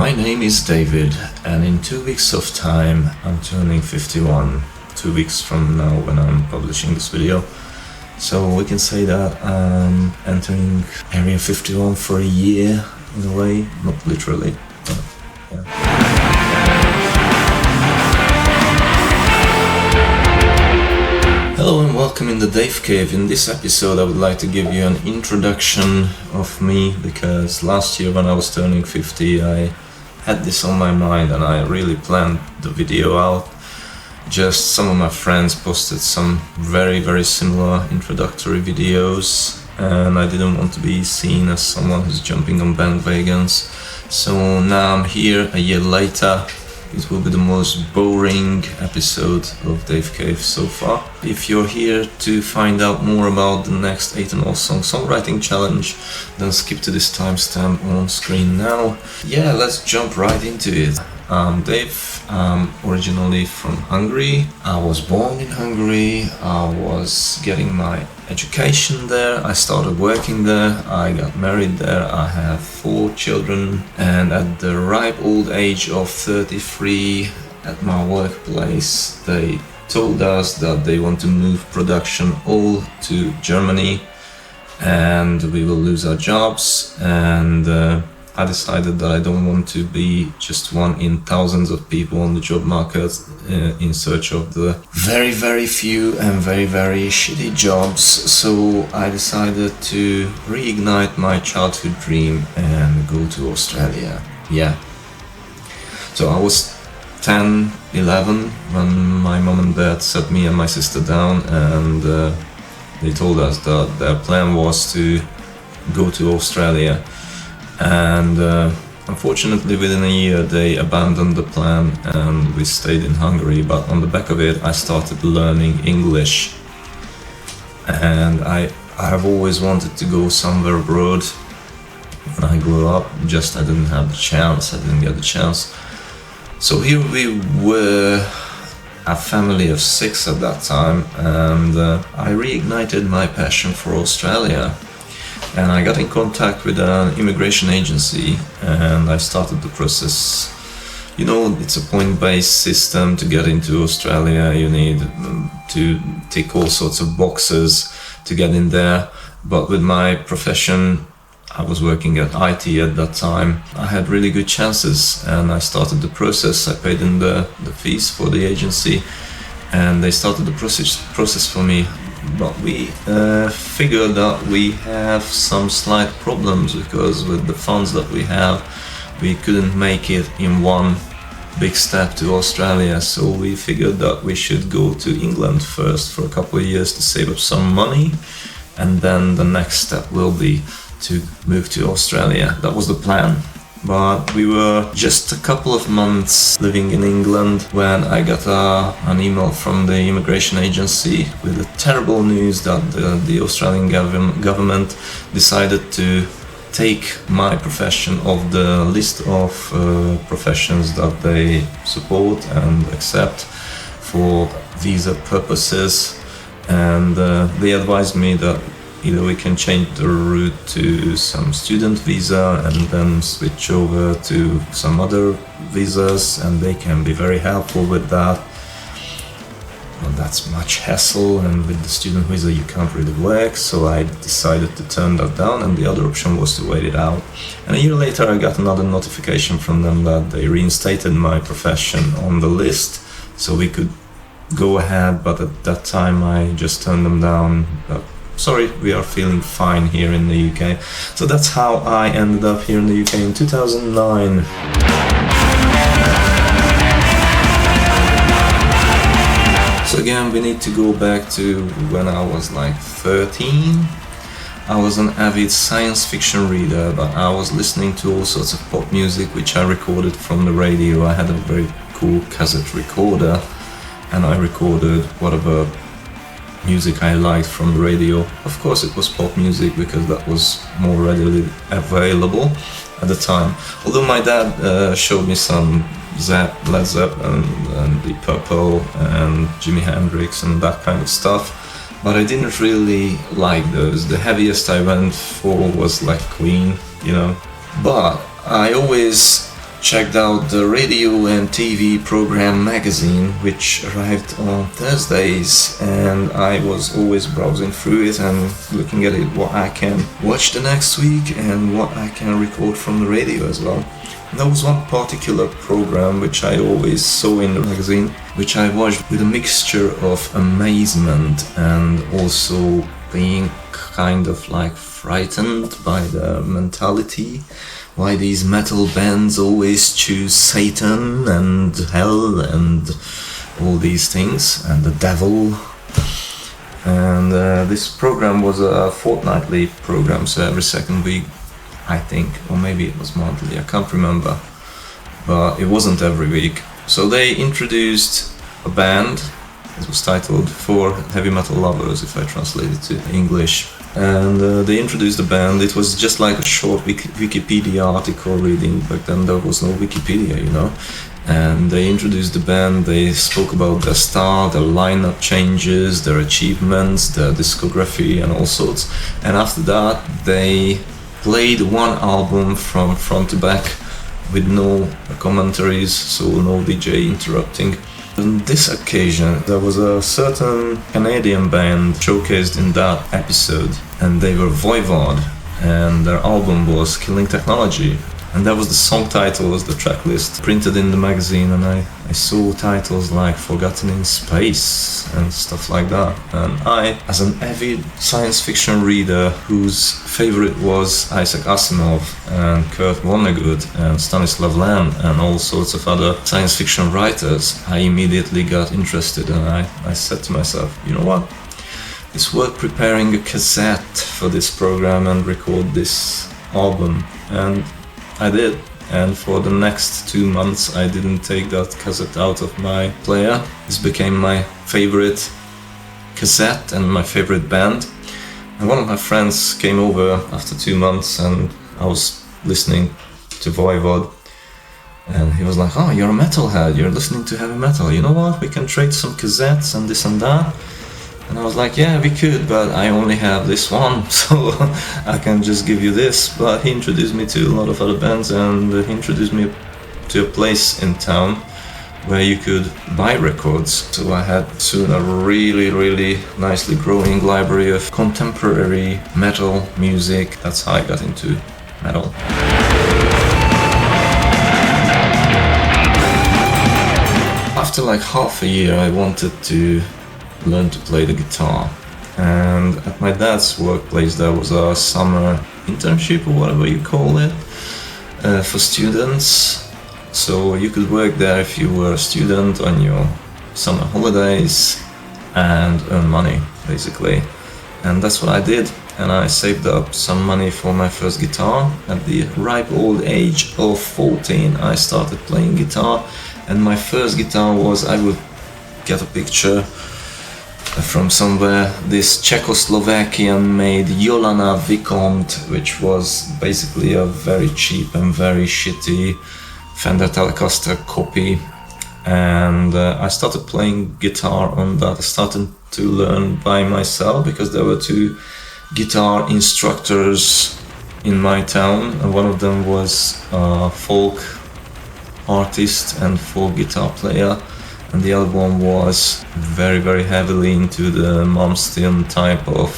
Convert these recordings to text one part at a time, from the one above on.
My name is David, and in 2 weeks of time I'm turning 51. 2 weeks from now when I'm publishing this video. So we can say that I'm entering Area 51 for a year, in a way, not literally, but yeah. Hello and welcome in the Dave Cave. In this episode I would like to give you an introduction of me, because last year when I was turning 50 I had this on my mind and I really planned the video out. Just some of my friends posted some very similar introductory videos and I didn't want to be seen as someone who's jumping on bandwagons. So now I'm here a year later. It will be the most boring episode of Dave Cave so far. If you're here to find out more about the next Atonal Song songwriting challenge, then skip to this timestamp on screen now. Yeah, let's jump right into it. I'm Dave. I'm originally from Hungary. I was born in Hungary. I was getting my education there. I started working there. I got married there. I have 4 children. And at the ripe old age of 33, at my workplace, they told us that they want to move production all to Germany and we will lose our jobs. And I decided that I don't want to be just one in thousands of people on the job market in search of the very few and very shitty jobs. So I decided to reignite my childhood dream and go to Australia. Yeah. So I was 10, 11 when my mom and dad sat me and my sister down and they told us that their plan was to go to Australia. And unfortunately within a year they abandoned the plan and we stayed in Hungary, but on the back of it I started learning English. And I've always wanted to go somewhere abroad when I grew up, just I didn't have the chance, I didn't get the chance. So here we were, a family of 6 at that time, and I reignited my passion for Australia. And I got in contact with an immigration agency and I started the process. You know, it's a point-based system to get into Australia. You need to tick all sorts of boxes to get in there. But with my profession, I was working at IT at that time, I had really good chances and I started the process. I paid in the fees for the agency and they started the process for me. But we figured that we have some slight problems, because with the funds that we have, we couldn't make it in one big step to Australia. So we figured that we should go to England first for a couple of years to save up some money, and then the next step will be to move to Australia. That was the plan. But we were just a couple of months living in England when I got an email from the immigration agency with the terrible news that the Australian government decided to take my profession off the list of professions that they support and accept for visa purposes. And they advised me that either we can change the route to some student visa and then switch over to some other visas, and they can be very helpful with that. Well, that's much hassle, and with the student visa you can't really work, so I decided to turn that down, and the other option was to wait it out. And a year later I got another notification from them that they reinstated my profession on the list, so we could go ahead, but at that time I just turned them down. Sorry, we are feeling fine here in the UK. So that's how I ended up here in the UK in 2009. So again, we need to go back to when I was like 13. I was an avid science fiction reader, but I was listening to all sorts of pop music which I recorded from the radio. I had a very cool cassette recorder and I recorded whatever music I liked from the radio. Of course it was pop music because that was more readily available at the time. Although my dad showed me some Led Zeppelin and Deep Purple and Jimi Hendrix and that kind of stuff, but I didn't really like those. The heaviest I went for was like Queen, you know. But I always checked out the radio and TV program magazine, which arrived on Thursdays, and I was always browsing through it and looking at it, what I can watch the next week and what I can record from the radio as well. And there was one particular program which I always saw in the magazine, which I watched with a mixture of amazement and also being kind of like frightened by the mentality, why these metal bands always choose Satan and hell and all these things, and the devil. And this program was a fortnightly program, so every second week, I think, or maybe it was monthly, I can't remember, but it wasn't every week. So they introduced a band. It was titled For Heavy Metal Lovers, if I translate it to English. And they introduced the band. It was just like a short Wikipedia article reading. Back then there was no Wikipedia, you know. And they introduced the band, they spoke about their start, their lineup changes, their achievements, their discography and all sorts. And after that they played one album from front to back with no commentaries, so no DJ interrupting. On this occasion, there was a certain Canadian band showcased in that episode, and they were Voivod, and their album was Killing Technology. And that was the song titles, the track list printed in the magazine, and I saw titles like Forgotten in Space and stuff like that. And I, as an avid science fiction reader whose favorite was Isaac Asimov and Kurt Vonnegut and Stanislav Lem and all sorts of other science fiction writers, I immediately got interested, and I said to myself, you know what? It's worth preparing a cassette for this program and record this album. And I did, and for the next 2 months I didn't take that cassette out of my player. This became my favorite cassette and my favorite band. And one of my friends came over after 2 months, and I was listening to Voivod, and he was like, "Oh, you're a metalhead, you're listening to heavy metal, you know what, we can trade some cassettes and this and that." And I was like, yeah, we could, but I only have this one, so I can just give you this. But he introduced me to a lot of other bands, and he introduced me to a place in town where you could buy records. So I had soon a really nicely growing library of contemporary metal music. That's how I got into metal. After like half a year, I wanted to learn to play the guitar, and at my dad's workplace there was a summer internship or whatever you call it for students. So you could work there if you were a student on your summer holidays and earn money, basically. And that's what I did, and I saved up some money for my first guitar. At the ripe old age of 14 I started playing guitar, and my first guitar was, I would get a picture from somewhere, this Czechoslovakian made Jolana Vicomte, which was basically a very cheap and very shitty Fender Telecaster copy. And I started playing guitar on that. I started to learn by myself because there were 2 guitar instructors in my town, and one of them was a folk artist and folk guitar player, and the other one was very heavily into the Malmsteen type of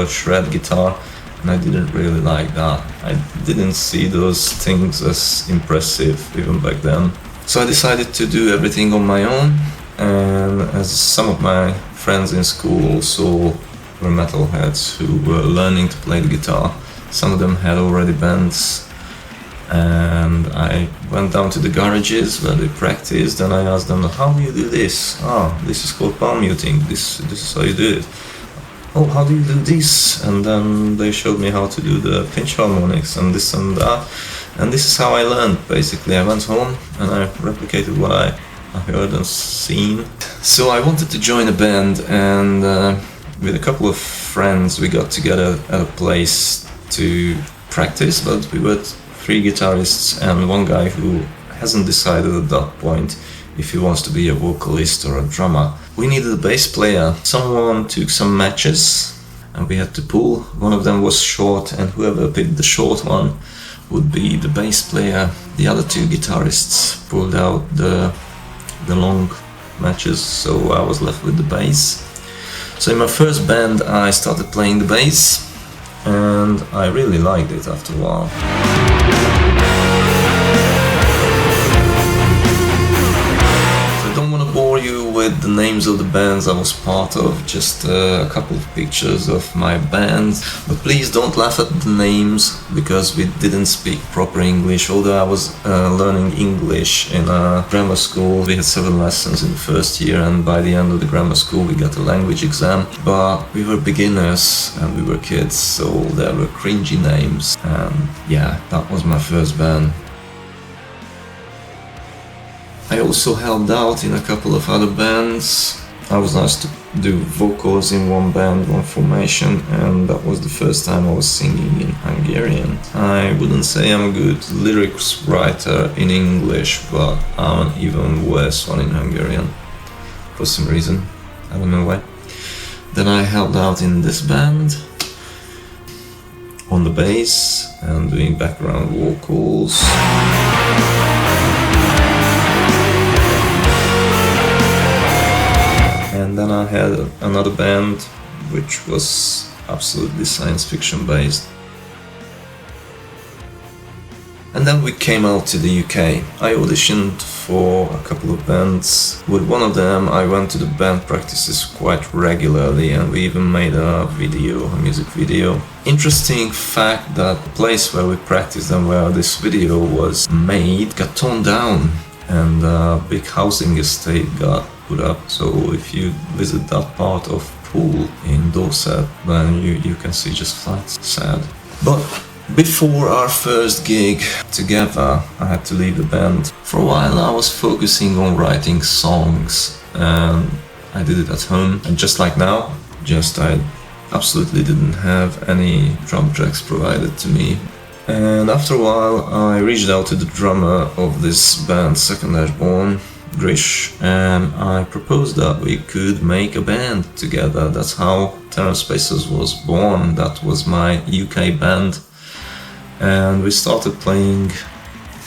shred guitar, and I didn't really like that. I didn't see those things as impressive even back then. So I decided to do everything on my own, and as some of my friends in school also were metalheads who were learning to play the guitar, some of them had already bands, and I went down to the garages where they practiced, and I asked them, how do you do this? Oh, this is called palm muting, this is how you do it. Oh, how do you do this? And then they showed me how to do the pinch harmonics and this and that, and this is how I learned, basically. I went home and I replicated what I heard and seen. So I wanted to join a band, and with a couple of friends we got together at a place to practice, but we were 3 guitarists and one guy who hasn't decided at that point if he wants to be a vocalist or a drummer. We needed a bass player. Someone took some matches and we had to pull. One of them was short, and whoever picked the short one would be the bass player. The other two guitarists pulled out the long matches, so I was left with the bass. So in my first band I started playing the bass, and I really liked it after a while. Bore you with the names of the bands I was part of, just a couple of pictures of my band, but please don't laugh at the names because we didn't speak proper English. Although I was learning English in a grammar school, we had 7 lessons in the first year, and by the end of the grammar school we got a language exam, but we were beginners and we were kids, so there were cringy names, and yeah, that was my first band. I also helped out in a couple of other bands. I was asked to do vocals in one band, one formation, and that was the first time I was singing in Hungarian. I wouldn't say I'm a good lyrics writer in English, but I'm an even worse one in Hungarian for some reason. I don't know why. Then I helped out in this band on the bass and doing background vocals. And then I had another band which was absolutely science fiction based. And then we came out to the UK. I auditioned for a couple of bands. With one of them I went to the band practices quite regularly, and we even made a music video. Interesting fact that the place where we practiced and where this video was made got torn down, and a big housing estate got put up. So if you visit that part of Poole in Dorset, then you can see just flats. Sad. But before our first gig together, I had to leave the band. For a while I was focusing on writing songs, and I did it at home. And just like now, I absolutely didn't have any drum tracks provided to me. And after a while I reached out to the drummer of this band, second Ashborn, Grish, and I proposed that we could make a band together. That's how Terran was born. That was my UK band, and we started playing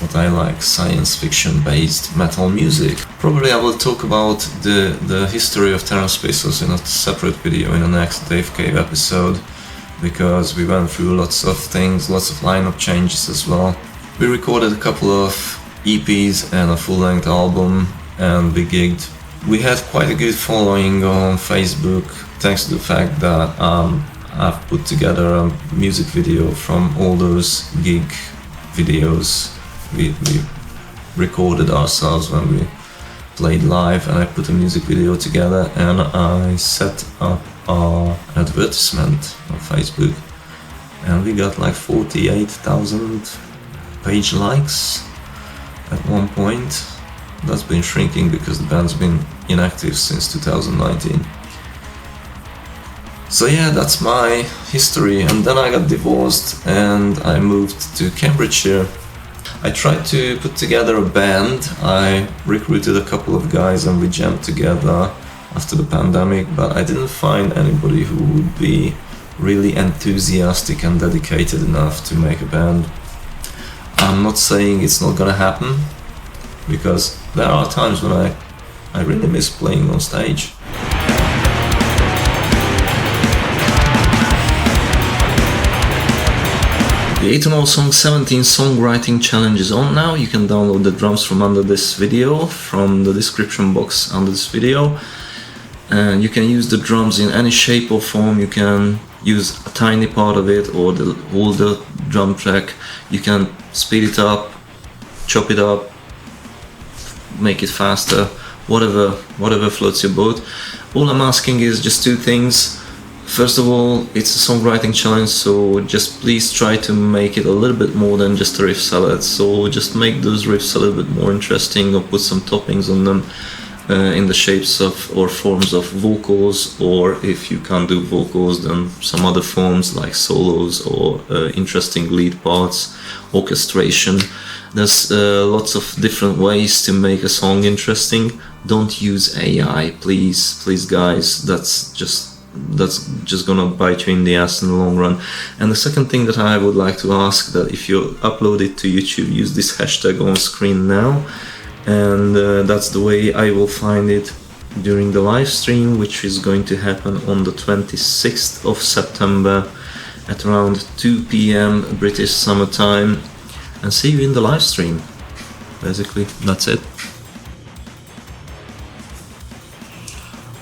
what I like, science fiction based metal music. Probably I will talk about the history of Terran in a separate video in the next Dave Cave episode, because we went through lots of things, lots of lineup changes as well. We recorded a couple of EPs and a full-length album, and we gigged. We had quite a good following on Facebook, thanks to the fact that I've put together a music video from all those gig videos we recorded ourselves when we played live, and I put a music video together and I set up an advertisement on Facebook, and we got like 48,000 page likes at one point. That's been shrinking because the band's been inactive since 2019. So yeah, that's my history. And then I got divorced and I moved to Cambridgeshire. I tried to put together a band. I recruited a couple of guys and we jammed together after the pandemic, but I didn't find anybody who would be really enthusiastic and dedicated enough to make a band. I'm not saying it's not gonna happen, because there are times when I really miss playing on stage. The Atonal Song 17 songwriting challenge is on now. You can download the drums from under this video, from the description box under this video. And you can use the drums in any shape or form. You can use a tiny part of it or the whole drum track. You can speed it up, chop it up, make it faster, whatever floats your boat. All I'm asking is just two things. First of all, it's a songwriting challenge, so just please try to make it a little bit more than just a riff salad. So just make those riffs a little bit more interesting, or put some toppings on them in the shapes of or forms of vocals, or if you can't do vocals, then some other forms like solos or interesting lead parts, orchestration. There's lots of different ways to make a song interesting. Don't use AI, please guys. That's just that's just gonna bite you in the ass in the long run. And the second thing that I would like to ask, that if you upload it to YouTube, use this hashtag on screen now, and that's the way I will find it during the live stream, which is going to happen on the 26th of September at around 2 p.m. British Summer Time, and see you in the live stream. Basically, that's it.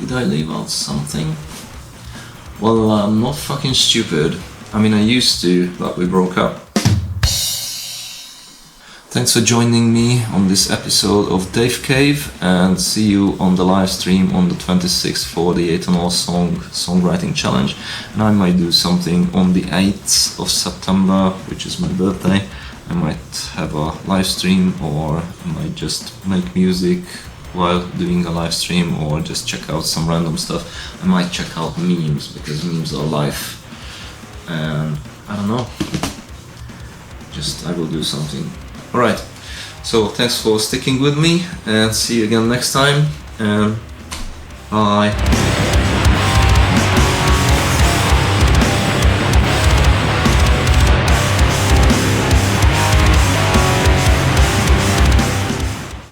Did I leave out something? Well, I'm not fucking stupid. I mean, I used to, but we broke up. Thanks for joining me on this episode of Dave Cave, and see you on the live stream on the 26th for the Atonal Song songwriting challenge. And I might do something on the 8th of September, which is my birthday. I might have a live stream, or I might just make music while doing a live stream, or just check out some random stuff. I might check out memes, because memes are life. And I don't know. I will do something. Alright, so thanks for sticking with me, and see you again next time, and bye.